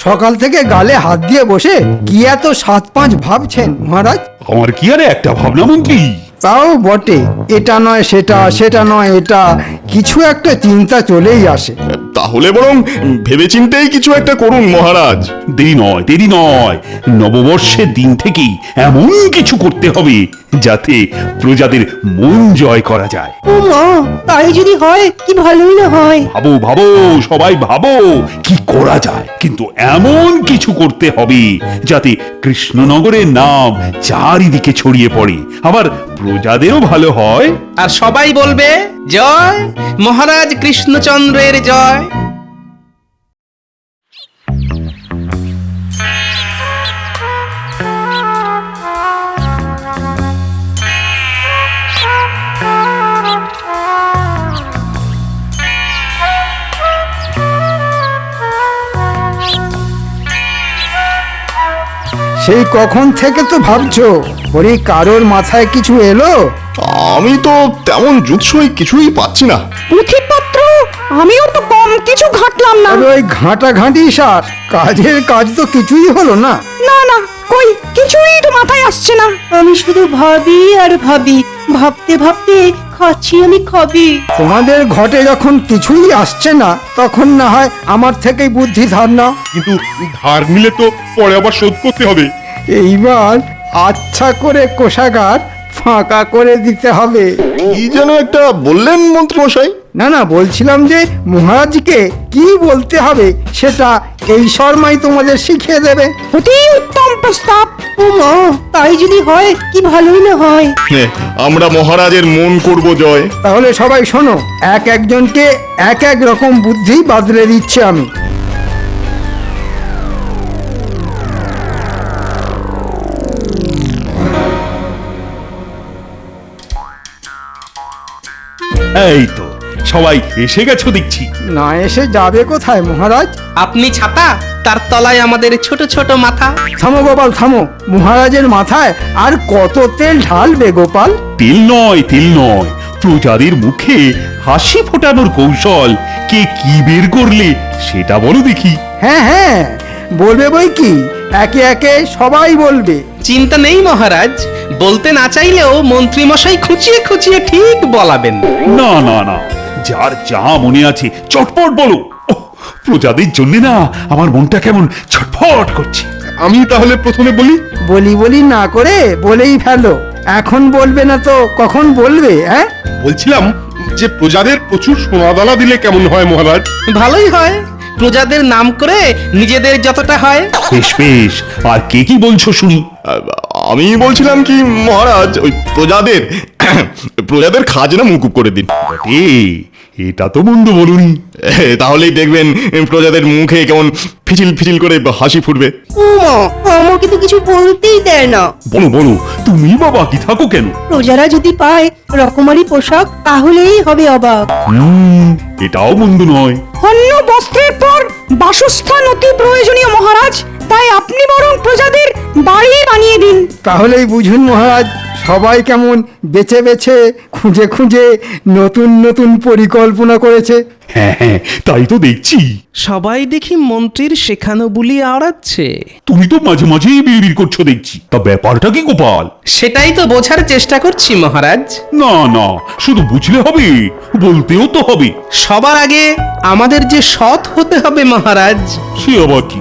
সকাল থেকে গালে হাত দিয়ে বসে কি এত ৭-৫ ভাবছেন মহারাজ? আমার কি আরে একটা ভাবনা মন্ত্রী? তাও বটে, এটা নয় সেটা, সেটা নয় এটা, কিছু একটা চিন্তা চলেই আসে। তাহলে বরং ভেবেচিন্তেই কিছু একটা করুন মহারাজ। দেরি নয়, নববর্ষের দিন থেকেই এমন কিছু করতে হবে যাতে প্রজাদের মন জয় করা যায়। ও মা, তাই যদি হয় কি ভালোই না হয়। ভাবো সবাই ভাবো কি করা যায়, কিন্তু এমন কিছু করতে হবে যাতে কৃষ্ণনগরের নাম চারিদিকে ছড়িয়ে পড়ে, আবার প্রজাদেরও ভালো হয়। আর সবাই বলবে জয় মহারাজ কৃষ্ণচন্দ্রের জয়। সেই কখন থেকে তো ভাবছো, ওরে কারোর মাথায় কিছু এলো? আমি তো তেমন জুৎসই কিছুই পাচ্ছি না। পুঁথিপত্র আমিও তো কম কিছু ঘাটলাম না। আরে ওই ঘাঁটাঘাঁটি সার, কাজের কাজ তো কিছুই হলো না। না না, কই কিছুই তো মাথায় আসছে না। আমি শুধু ভাবি আর ভাবি, ভাবতে ভাবতে খাচ্ছি আমি খবি। তোমাদের ঘটে যখন কিছুই আসছে না, তখন না হয় আমার থেকেই বুদ্ধি ধার নাও। কিন্তু ধার নিলে তো পরে আবার শোধ করতে হবে। এইবার আচ্ছা করে কোষাগার ফাঁকা করে দিতে হবে। কি যেন একটা বললেন মন্ত্রী মশাই? না বলছিলাম যে মহারাজকে কি বলতে হবে সেটা এই শর্মাই তোমাদের শিখিয়ে দেবে। অতি উত্তম প্রস্তাব। ও মা, তাই যদি হয় কি ভালোই না হয়। আমরা মহারাজের মন করব জয়। তাহলে সবাই শোনো, এক একজনকে এক এক রকম বুদ্ধি বাদলে দিচ্ছি আমি। এই তো সবাই এসে গেছো দেখছি। না এসে যাবে কোথায় মহারাজ? আপনি ছাতা, তার তলায় আমাদের ছোট ছোট মাথা। থামো গোপাল থামো, মহারাজের মাথায় আর কত তেল ঢালবে গোপাল? তেল নয়, প্রজাদের মুখে হাসি ফোটানোর কৌশল কে কি বের করলে সেটা বলো দেখি। হ্যাঁ বলবে বই কি, একে একে সবাই বলবে। চিন্তা নেই মহারাজ, বলতে না চাইলেও মন্ত্রী মশাই খুঁচিয়ে খুঁচিয়ে ঠিক বলাবেন। না, যার যা মনে আছে চটপট বলো। ওহ, প্রজাদের জন্য না আমার মনটা কেমন ছটফট করছে। আমি তাহলে প্রথমে বলি। বলি না করে বলেই ফেলো। এখন বলবে না তো কখন বলবে? হ্যাঁ, বলছিলাম যে প্রজাদের প্রচুর সোনাদানা দিলে কেমন হয় মহারাজ? ভালোই হয়, প্রজাদের নাম করে নিজেদের যতটা হয়। বেশ, আর কে কি বলছো শুনি? আমি বলছিলাম কি মহারাজ, ওই প্রজাদের খাজনা মুকুব করে দিন। এটা তো মন্দ বলুনি। তাহলেই দেখবেন প্রজাদের মুখে কেমন ফিচিল ফিচিল করে হাসি ফুটবে। ও মা, আমাকে তো কিছু বলতেই দেয় না। বলো তুমি বাবা কি থাকো কেন? প্রজারা যদি পায় রকমারি পোশাক তাহলেই হবে অবাক। এটাও মন্দ নয়। অন্য বস্ত্রের পর বাসস্থান অতি প্রয়োজনীয় মহারাজ, তাই আপনি বরং প্রজাদের বাড়ি বানিয়ে দিন। তাহলেই বুঝুন মহারাজ, সবাই কেমন বেছে বেছে খুঁজে খুঁজে নতুন পরিকল্পনা করেছে। হ্যাঁ, তাই তো দেখছি। সবাই দেখি মন্ত্রীর শেখানো বুলি আওড়াচ্ছে। তুমি তো মাঝে মাঝেই বিড়বিড় করছো দেখছি, তা ব্যাপারটা কি গোপাল? সেটাই তো বোঝার চেষ্টা করছি মহারাজ। না, শুধু বুঝলে হবে, বলতেও তো হবে। সবার আগে আমাদের যে সৎ হতে হবে মহারাজ। সে আবার কি?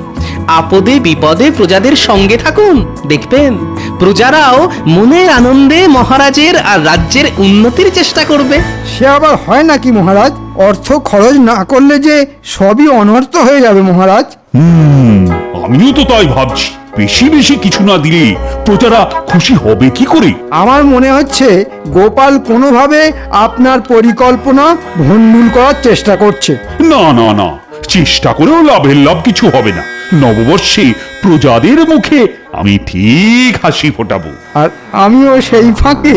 আপদে বিপদে প্রজাদের সঙ্গে থাকুন, দেখবেন প্রজারাও মনের আনন্দে মহারাজের আর রাজ্যের উন্নতির চেষ্টা করবে। সে আবার হয় নাকি মহারাজ? অর্থ খরচ না করলে যে সবই অনর্থ হয়ে যাবে মহারাজ। আমিও তো তাই ভাবছি, বেশি কিছু না দিলে প্রজারা খুশি হবে কি করে? আমার মনে হচ্ছে গোপাল কোনোভাবে আপনার পরিকল্পনা ভণ্ডুল করার চেষ্টা করছে। না, চেষ্টা করেও লাভ কিছু হবে না। নববর্ষে প্রজাদের মুখে আমি ঠিক হাসি ফোটাবো। আর আমিও সেই ফাঁকে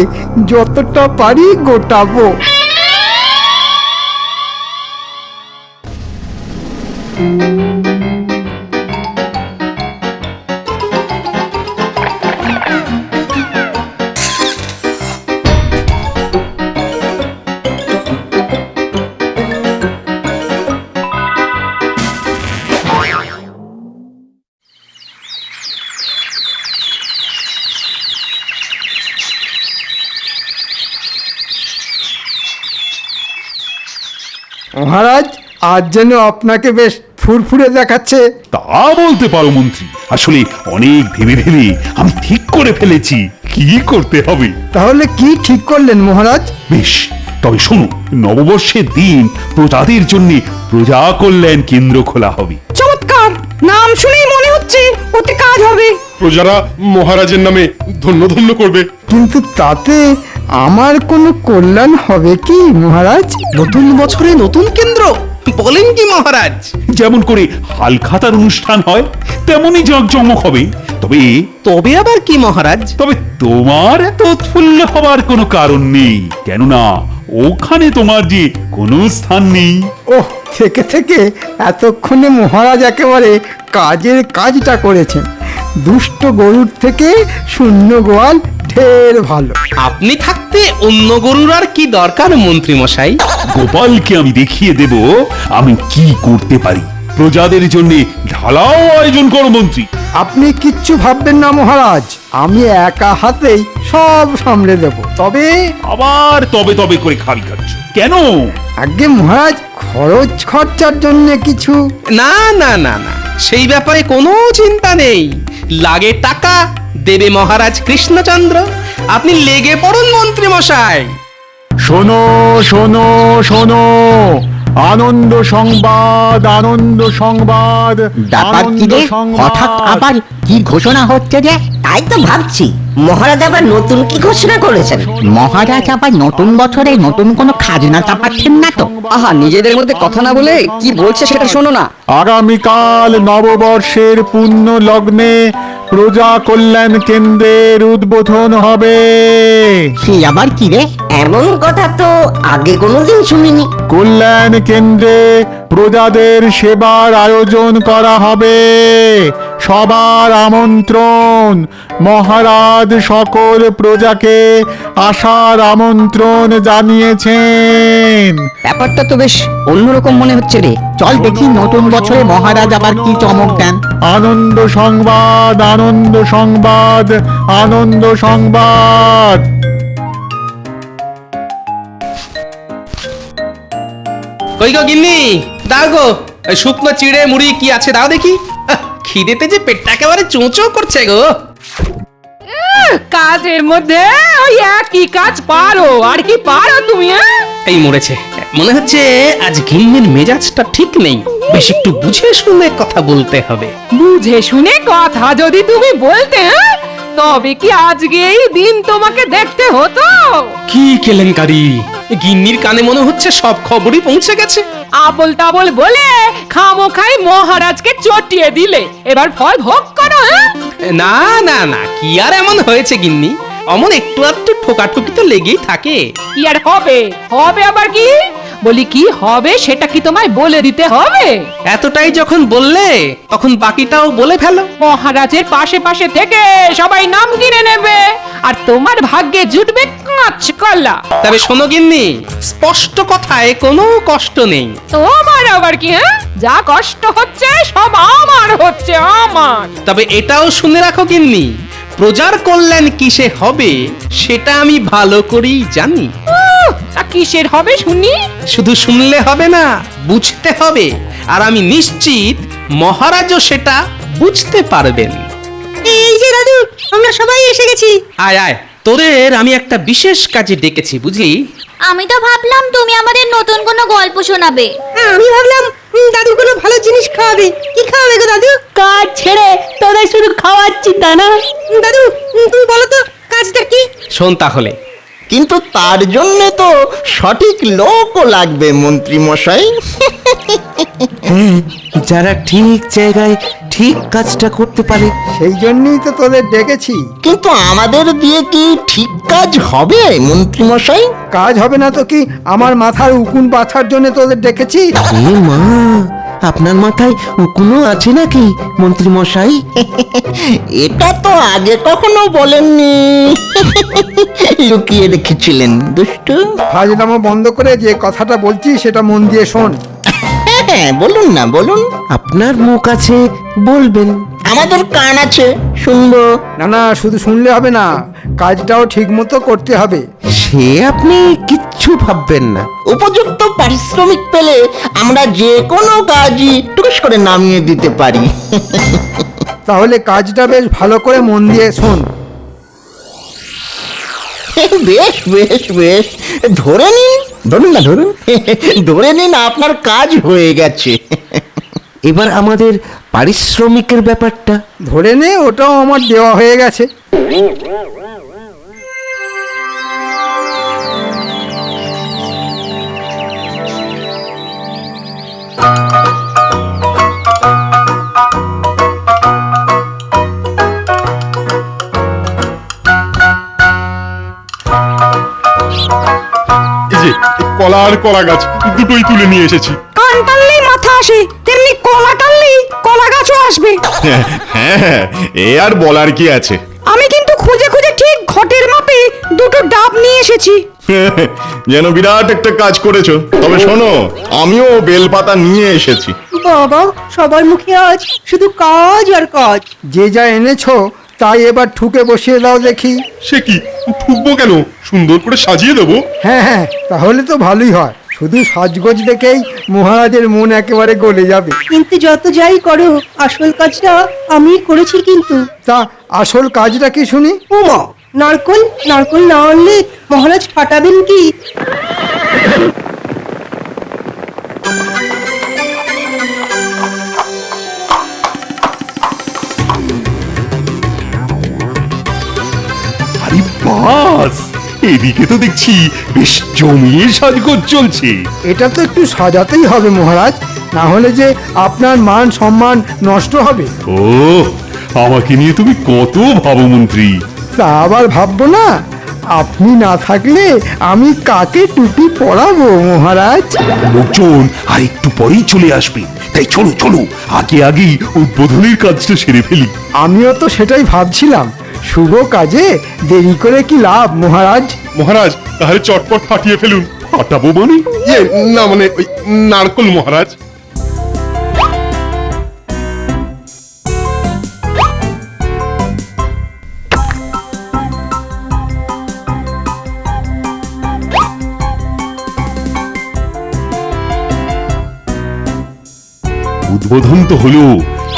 যতটা পারি গোটাবো। মহারাজ আজ যেন আপনাকে বেশ ফুরফুরে দেখাচ্ছে। তা বলতে পারো মন্ত্রী, আসলে অনেক ভেবে ভেবে আমি ঠিক করে ফেলেছি কি করতে হবে। তাহলে কি ঠিক করলেন মহারাজ? বেশ, তবে শোনো, নববর্ষের দিন প্রজাদের জন্য প্রজা কল্যাণ কেন্দ্র খোলা হবে। চমৎকার, নাম শুনেই মনে হচ্ছে ওতে কাজ হবে। প্রজারা মহারাজের নামে ধন্য ধন্য করবে। কিন্তু তাতে আমার কোনো কল্যাণ হবে কি মহারাজ? নতুন বছরে নতুন কেন্দ্র বলেন কি মহারাজ? যেমন করে হালখাতার অনুষ্ঠান হয় তেমনই জাঁকজমক হবে। তবে তবে আবার কি মহারাজ? তবে তোমার এত উৎফুল্ল হবার কোনো কারণ নেই, কেননা ওখানে তোমার যে কোনো স্থান নেই। ওহ, থেকে থেকে এতক্ষণে মহারাজ একেবারে কাজের কাজটা করেছেন। দুষ্ট গরুর থেকে শূন্য গোয়াল ঢের ভালো। আপনি থাকতে অন্য গরুর আর কি দরকার মন্ত্রী মশাই? গোপালকে আমি দেখিয়ে দেব আমি কি করতে পারি। প্রজাদের জন্য ঢালাও আয়োজন করো মন্ত্রী। আপনি কিচ্ছু ভাববেন না মহারাজ, আমি একা হাতেই সব সামলে দেব। তবে আবার তবে তবে করে খাবি খাচ্ছ কেন? আগে মহারাজ খরচ খরচার জন্য কিছু। না না না না, সেই ব্যাপারে কোনো চিন্তা নেই। লাগে টাকা দেবে মহারাজ কৃষ্ণচন্দ্র। আপনি লেগে পড়ুন মন্ত্রী মশাই। শোনো শোনো শোনো, আনন্দ সংবাদ, আনন্দ সংবাদ, ব্যাপার কি আনন্দ রে? সংবাদ। হঠাৎ আবার কি ঘোষণা হচ্ছে যে? তাই তো ভাবছি মহারাজ আবার নতুন কি ঘোষণা করেছেন। মহারাজ আবার নতুন বছরে নতুন কোনো খাজনা চাপাচ্ছেন না তো? আহা, নিজেদের মধ্যে কথা না বলে কি বলছে সেটা শোনো না। আগামীকাল নববর্ষের পুণ্য লগ্নে প্রজা কল্যাণ কেন্দ্রের উদ্বোধন হবে। সে আবার কি রে? এমন কথা তো আগে কোনোদিন শুনিনি। কল্যাণ কেন্দ্রে প্রজাদের সেবার আয়োজন করা হবে। সবার আমন্ত্রণ। মহারাজ সকল প্রজাকে আসার আমন্ত্রণ জানিয়েছেন। ব্যাপারটা তো বেশ অন্যরকম মনে হচ্ছে রে। চল দেখি নতুন বছরে মহারাজ আবার কি চমক দেন। আনন্দ সংবাদ, আনন্দ সংবাদ, আনন্দ সংবাদ। কই গো গিন্নি, দাও গো ওই শুকনো চিড়ে মুড়ি কি আছে দাও দেখি। খিদেতে যে পেটটা একেবারে চোঁচো করছে গো। কাজের মধ্যে ওই একই কাজ পারো, আর কি পারো তুমি? এই মরেছে, মনে হচ্ছে আজ গিন্নির মেজাজটা ঠিক নেই। বেশ একটু বুঝে শুনে কথা বলতে হবে। বুঝে শুনে কথা যদি তুমি বলতে, তবে কি আজকে এই দিন তোমাকে দেখতে হতো? কি কেলেঙ্কারি! গিন্নির কানে মনে হচ্ছে সব খবরই পৌঁছে গেছে। আবল তাবল বলে খামোখাই মহারাজকে চটিয়ে দিলে, এবার ফল ভোগ করো। না না না, কি আর এমন হয়েছে গিন্নি? অমন একটু আধটু ঠোকাঠুকি তো লেগেই থাকে। কি আর হবে? হবে আবার কি? বলি কি হবে সেটা কি তোমায় বলে দিতে হবে? এতটাই যখন বললে তখন বাকিটাও বলে ফেলো। মহারাজের পাশে পাশে থেকে সবাই নাম কিনে নেবে, আর তোমার ভাগ্যে জুটবে কাঁচ কলা। তবে শোনো গিন্নি, স্পষ্ট কথায় কোনো কষ্ট নেই। তোমার আবার কি? যা কষ্ট হচ্ছে সব আমার হচ্ছে, আমার। তবে এটাও শুনে রাখো গিন্নি, প্রজার কল্যাণ কিসে হবে সেটা আমি ভালো করেই জানি। তা কিসের হবে শুনি? শুধু শুনলে হবে না, বুঝতে হবে। আর আমি নিশ্চিত মহারাজও সেটা বুঝতে পারবেন। এই যে দাদু, আমরা সবাই এসে গেছি। আয় আয়, তোদের আমি একটা বিশেষ কাজে ডেকেছি বুঝলি। আমি তো ভাবলাম তুমি আমাদের নতুন কোনো গল্প শোনাবে। আমি ভাবলাম দাদু কোনো ভালো জিনিস খাওয়াবে। কি খাওয়াবে গো দাদু? কাজ ছেড়ে তোদের শুধু খাওয়ার চিন্তা না? দাদু তুমি বলো তো কাজটা কি? শোন তাহলে, কিন্তু তার জন্য তো সঠিক লোকও লাগবে মন্ত্রী মশাই। যারা ঠিক জায়গায় ঠিক কাজটা করতে পারে। সেই জন্যই তো তোদের ডেকেছি। কিন্তু আমাদের দিয়ে কি ঠিক কাজ হবে মন্ত্রী মশাই? কাজ হবে না তো কি, আমার মাথার উকুন বাছার জন্য তোদের ডেকেছি। এ মা, আপনার মাথায় উকুনও আছে নাকি মন্ত্রী মশাই? এটা তো আগে কখনো বলেননি। লুকিয়ে রেখেছিলেন দুষ্টু। ফাজলামো বন্ধ করে যে কথাটা বলছি সেটা মন দিয়ে শোন। হ্যাঁ বলুন না, বলুন। আপনার মুখ আছে, বলবেন। আমাদের কান আছে, শুনবো। না না, শুধু শুনলে হবে না, কাজটাও ঠিক মতো করতে হবে। সে আপনি কিচ্ছু কিচ্ছু ভাববেন না। উপযুক্ত পারিশ্রমিক পেলে আমরা যে কোনো কাজই টুকুস করে নামিয়ে দিতে পারি। তাহলে কাজটা বেশ ভালো করে মন দিয়ে শোন। বেশ বেশ বেশ, ধরে নিন, ধরুন না ধরুন, ধরে নিন আপনার কাজ হয়ে গেছে। এবার আমাদের পারিশ্রমিকের ব্যাপারটা। ধরে নে ওটাও আমার দেওয়া হয়ে গেছে। এই যে কলা আর কলা গাছ দুটোই তুলে নিয়ে এসেছি। কান টানলেই মাথা আসে, তেমনি কলা টানলেই কলা গাছও আসবে। হ্যাঁ, এ আর বলার কি আছে। আমি কিন্তু খুঁজে খুঁজে ঠিক ঘটের মাপে দুটো ডাব নিয়ে এসেছি। যেন বিরাট একটা কাজ করেছো। তবে শোনো, আমিও বেলপাতা নিয়ে এসেছি। বাবা, সবার মুখে আজ শুধু কাজ আর কাজ। যে যা এনেছো তাই এবার ঠুকে বসিয়ে দাও দেখি। সে কি, ঠুকবো কেন? সুন্দর করে সাজিয়ে দেবো। হ্যাঁ হ্যাঁ, তাহলে তো ভালোই হয়। শুধু সাজগোজ দেখেই মহারাজের মন একেবারে গলে যাবে। কিন্তু যত যাই করো, আসল কাজটা আমি করেছি কিন্তু। তা আসল কাজটা কি শুনি? উমা, নারকল নারকল না আনলে মহারাজ ফাটাবেন কি? আরে বাস, এদিকে তো দেখছি বেশ জমিয়ে সাজগোজ চলছে। এটা তো একটু সাজাতেই হবে মহারাজ, না হলে যে আপনার মান সম্মান নষ্ট হবে। ও, আমাকে নিয়ে তুমি কত ভাবো মন্ত্রী। তা আবার ভাববো না? আপনি না থাকলে আমি কাকে টুপি পরাবো মহারাজ? লোকজন আর একটু পরেই চলে আসবে, তাই চলো চলো আগে আগেই উদ্বোধনের কাজটা সেরে ফেলি। আমিও তো সেটাই ভাবছিলাম, শুভ কাজে দেরি করে কি লাভ মহারাজ? মহারাজ, তাহলে চটপট ফাটিয়ে ফেলুন। ফাটাবো মানে? ইয়ে না, মানে ওই নারকল মহারাজ। উদ্বোধন তো হলো,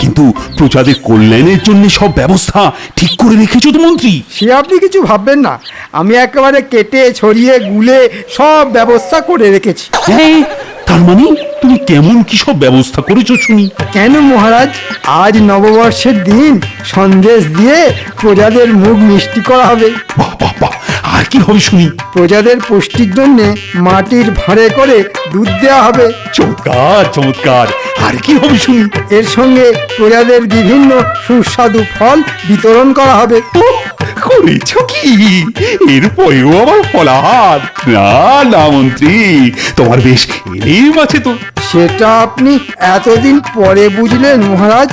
কিন্তু প্রজাদের কল্যাণের জন্য সব ব্যবস্থা ঠিক করে রেখেছো তো মন্ত্রী? সে আপনি কিছু ভাববেন না, আমি একেবারে কেটে ছড়িয়ে গুলে সব ব্যবস্থা করে রেখেছি। হ্যাঁ, তার মানে তুমি কেমন কি সব ব্যবস্থা করেছো শুনি? কেন মহারাজ, আজ নববর্ষের দিন সন্দেশ দিয়ে প্রজাদের মুখ মিষ্টি করা হবে। বাহ বাহ বাহ, আর কি হবে শুনি? প্রজাদের পুষ্টির জন্য মাটির ভাঁড়ে করে দুধ দেওয়া হবে। চমৎকার চমৎকার, আর কি হবে শুনি? এর সঙ্গে প্রজাদের বিভিন্ন সুস্বাদু ফল বিতরণ করা হবে। করেছ কি? এরপরেও আবার ফলাহার? না না মন্ত্রী, তোমার বেশ এলেম আছে তো। সেটা আপনি এতদিন পরে বুঝলেন মহারাজ?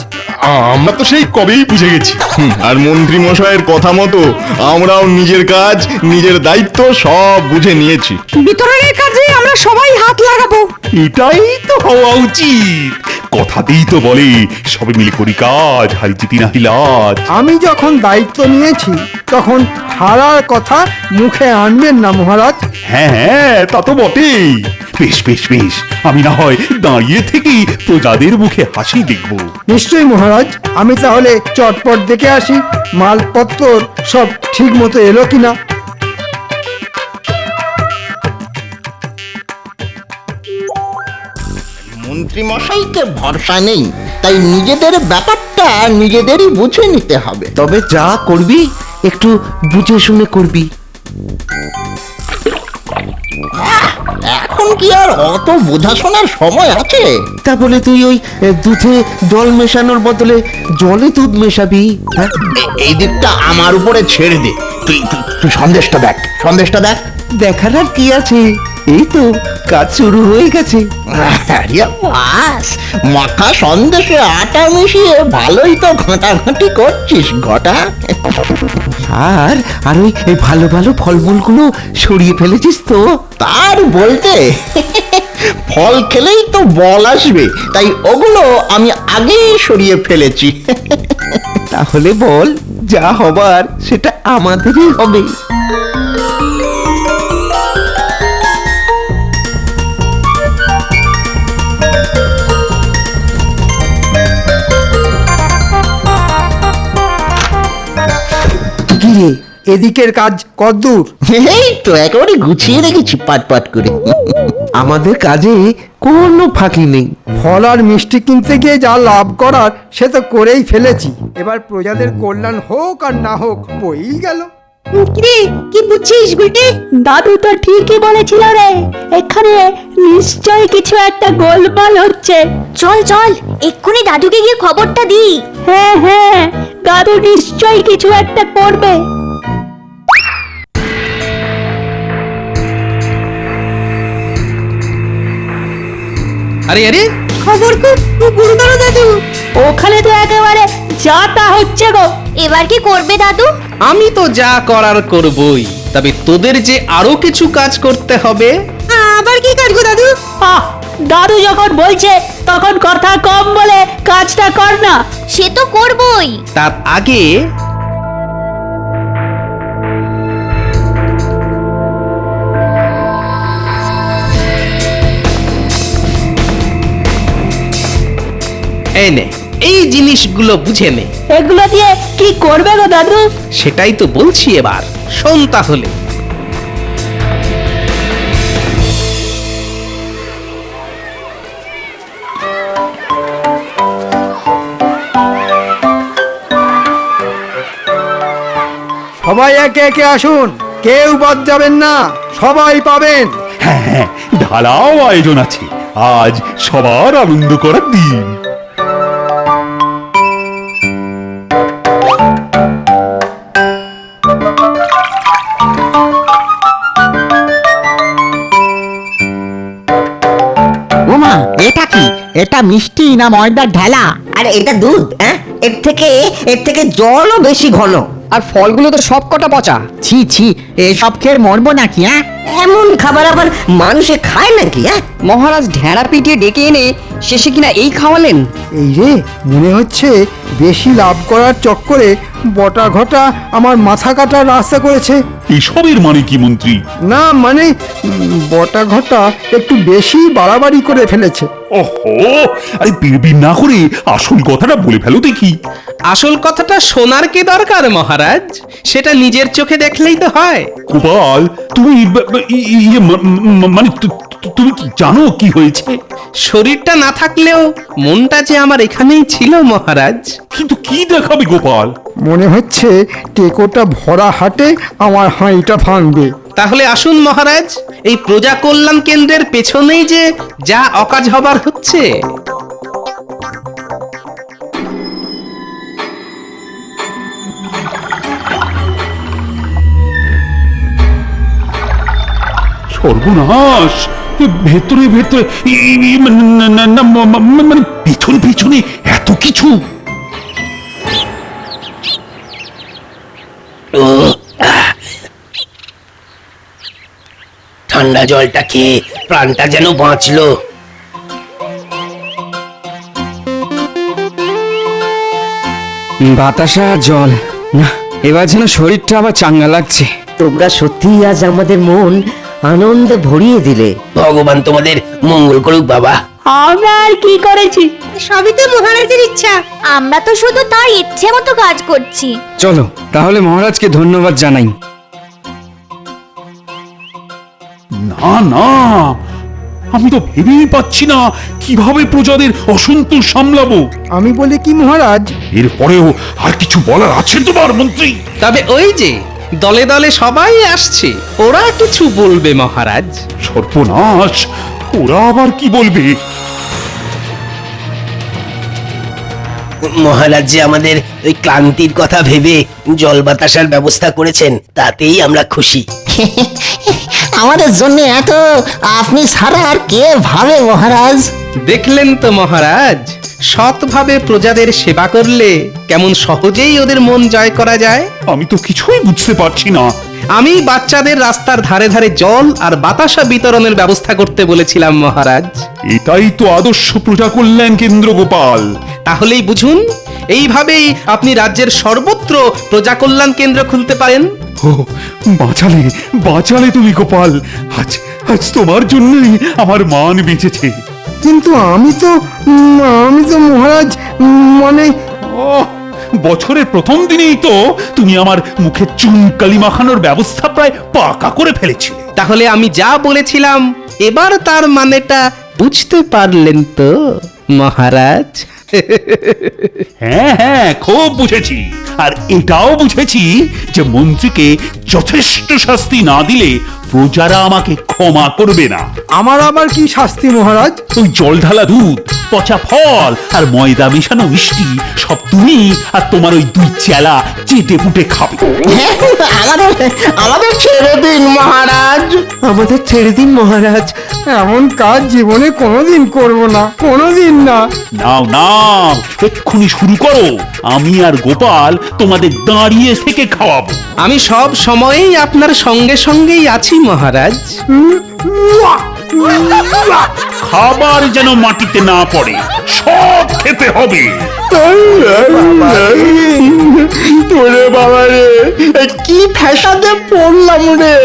আমরা তো সেই কবেই বুঝে গেছি। আর মন্ত্রী মশাইয়ের কথা মতো আমরাও নিজের কাজ, নিজের দায়িত্ব সব বুঝে নিয়েছি। বিতরণের কাজে আমরা সবাই হাত লাগাবো। এটাই তো হওয়া উচিত। কথাতেই তো বলে সবে মিলে করি কাজ, হারি জিতি নাহি লাজ। আমি যখন দায়িত্ব নিয়েছি তখন হারার কথা মুখে আনবেন না মহারাজ। হ্যাঁ হ্যাঁ, তা তো বটেই। বেশ বেশ বেশ, আমি না হয় দাঁড়িয়ে থেকেই প্রজাদের মুখে হাসি দেখবো। নিশ্চয়ই মহারাজ, আমি তাহলে চটপট দেখে আসি মালপত্র সব ঠিক মতো এলো কিনা। মন্ত্রী মশাইকে ভরসা নেই, তাই নিজেদের ব্যাপারটা নিজেদেরই বুঝে নিতে হবে। তবে যা করবি একটু বুঝে শুনে করবি। এখন কি আর অত বোঝাশোনার সময় আছে? তা বলে তুই ওই দুধে জল মেশানোর বদলে জলে দুধ মেশাবি? হ্যাঁ, এই দিকটা আমার উপরে ছেড়ে দে। তুই তুই সন্দেশটা দেখ, সন্দেশটা দেখ। দেখার আর কি আছে, এই তো কাজ শুরু হয়ে গেছে। আরে বাস, মাখা সন্দেশে আটা মিশিয়ে ভালোই তো ঘাঁটাঘাঁটি করছিস ঘটা। আর আর ওই ভালো ভালো ফলমূলগুলো সরিয়ে ফেলেছিস তো? তার বলতে ফল খেলেই তো বল আসবে, তাই ওগুলো আমি আগেই সরিয়ে ফেলেছি। তাহলে বল, যা হবার সেটা আমাদেরই হবে। এদিকের কাজ কদ্দূর? এই তো একেবারে গুছিয়ে রেখেছি পাট পাট করে। আমাদের কাজে কোনো ফাঁকি নেই। ফল আর মিষ্টি কিনতে গিয়ে যা লাভ করার সে তো করেই ফেলেছি, এবার প্রজাদের কল্যাণ হোক আর না হোক বই গেল। কিরে কি বুঝছিস গুলটে? দাদু তো ঠিকই বলেছিল রে, এখানে নিশ্চয়ই কিছু একটা গোলমাল হচ্ছে। চল চল এক্ষুনি দাদুকে গিয়ে খবরটা দিই। হ্যাঁ হ্যাঁ, দাদু নিশ্চয়ই কিছু একটা করবে। আরে আরে, খবর খুব গুরুতর দাদু। ওখানে তো একেবারে যা তা হচ্ছে গো। এবার কি করবে দাদু? আমি তো যা করার করবই, তবে তোদের যে আরো কিছু কাজ করতে হবে। আবার কি কাজ গো দাদু? দাদু যখন বলছে তখন কথা কম বলে কাজটা কর না। সে তো করবই। তার আগে এই নে, এই জিনিসগুলো বুঝে নে। এগুলো দিয়ে কি করবে গো দাদু? সেটাই তো বলছি, এবার শোন তাহলে। সবাই একে একে আসুন, কেউ বাদ যাবেন না, সবাই পাবেন। হ্যাঁ হ্যাঁ, ঢালাও আয়োজন আছে, আজ সবার আনন্দ করার দিন। ওমা, এটা কি? এটা মিষ্টি না ময়দার ঢেলা? আরে এটা দুধ, হ্যাঁ? এর থেকে জলও বেশি ঘন। আর ফলগুলো তো সব কটা পচা। ছি ছি, এসব খেয়ে মরবো নাকি? হ্যাঁ, এমন খাবার আবার মানুষে খায় নাকি? হ্যাঁ, মহারাজ ঢেঁড়া পিটিয়ে ডেকে এনে শেষে কিনা এই খাওয়ালেন। এই রে, মনে হচ্ছে বেশি লাভ করার চক্করে বটা ঘটা আমার মাথা কাটার রাস্তা করেছে। এসবের মানে কি মন্ত্রী? না মানে বটা ঘটা একটু বেশি বাড়াবাড়ি করে ফেলেছে। ওহো, আরে বিড়বিড় না করে আসল কথাটা বলে ফেলো দেখি। আসল কথাটা শোনার কি দরকার মহারাজ? সেটা নিজের চোখে দেখলেই তো হয়। গোপাল, তুমি মানে তুমি কি জানো কি হয়েছে? শরীরটা না থাকলেও মনটা যে আমার এখানেই ছিল মহারাজ। কিন্তু কি দেখাবে গোপাল? মনে হচ্ছে টেকোটা ভরা হাটে আমার হাঁড়িটা ভাঙবে। তাহলে আসুন মহারাজ, এই প্রজা কল্যাণ কেন্দ্রের পেছনেই যে যা অকাজ হবার হচ্ছে। সর্বনাশ! ভেতরে ভেতরে মানে পিছনে পিছনে এত কিছু। ঠান্ডা জলটা খেয়ে প্রাণটা যেন বাঁচলো। বাতাসা জল না, এবার যেন শরীরটা আবার চাঙ্গা লাগছে। তোমরা সত্যি আজ আমাদের মন আনন্দে ভরিয়ে দিলে। ভগবান তোমাদের মঙ্গল করুক বাবা। আমরা আর কি করেছি? সবই তো মহারাজের ইচ্ছা। আমরা তো শুধু তার ইচ্ছে মতো কাজ করছি। চলো তাহলে মহারাজকে ধন্যবাদ জানাই। না না, আমি তো ভেবেই পাচ্ছি না কিভাবে প্রজাদের অসন্তোষ সামলাবো। আমি বলি কি মহারাজ, এরপরেও আর কিছু বলার আছে তোমার মন্ত্রী? তবে ওই যে দলে দলে সবাই আসছে, ওরা কিছু বলবে মহারাজ। সর্বনাশ, ওরা আবার কি বলবে? মহারাজ যে আমাদের ওই ক্লান্তির কথা ভেবে জল বাতাসার ব্যবস্থা করেছেন, তাতেই আমরা খুশি। আমাদের জন্য এত আপনি ছাড়া আর কে ভাবে মহারাজ? দেখলেন তো মহারাজ, সৎভাবে প্রজাদের সেবা করলে কেমন সহজেই ওদের মন জয় করা যায়। আমি তো কিছুই বুঝতে পারছি না। আমি বাচ্চাদের রাস্তার ধারে ধারে জল আর বাতাসা বিতরণের ব্যবস্থা করতে বলেছিলাম মহারাজ। এটাই তো আদর্শ প্রজা কল্যাণ কেন্দ্র গোপাল। তাহলেই বুঝুন, এইভাবেই আপনি রাজ্যের সর্বত্র প্রজা কল্যাণ কেন্দ্র খুলতে পারেন। ও, বাঁচালে বাঁচালে তুমি গোপাল। আজ আজ তোমার জন্যই আমার মান বেঁচেছে। কিন্তু আমি তো মহারাজ মানে ও, বছরের প্রথম দিনেই তো তুমি আমার মুখে চুনকালি মাখানোর ব্যবস্থা প্রায় পাকা করে ফেলেছিলে। তাহলে আমি যা বলেছিলাম এবার তার মানেটা বুঝতে পারলেন তো মহারাজ? হ্যাঁ হ্যাঁ, খুব বুঝেছি। আর এটাও বুঝেছি যে মন্ত্রীকে যথেষ্ট শাস্তি না দিলে প্রজারা আমাকে ক্ষমা করবে না। আমার আবার কি শাস্তি মহারাজ? ওই জল ঢালা দুধ, পচা ফল আর ময়দা মেশানো মিষ্টি সব তুমি আর তোমার ওই দুই চেলা চেটে পুটে খাবে। আমাদের আমাদের ছেড়ে দিন মহারাজ। আমাদের ছেড়ে দিন মহারাজ। এমন কাজ জীবনে কোনোদিন করব না, কোনোদিন না। নাও নাও, এক্ষুনি শুরু করো। আমি আর গোপাল তোমাদের দাঁড়িয়ে থেকে খাওয়াবো। আমি সব সময়েই আপনার সঙ্গে সঙ্গেই আছি মহারাজ। খাবার যেন মাটিতে না পড়ে, সব খেতে হবে। ওরে বাবা রে, কি ফ্যাসাদে পড়লাম রে।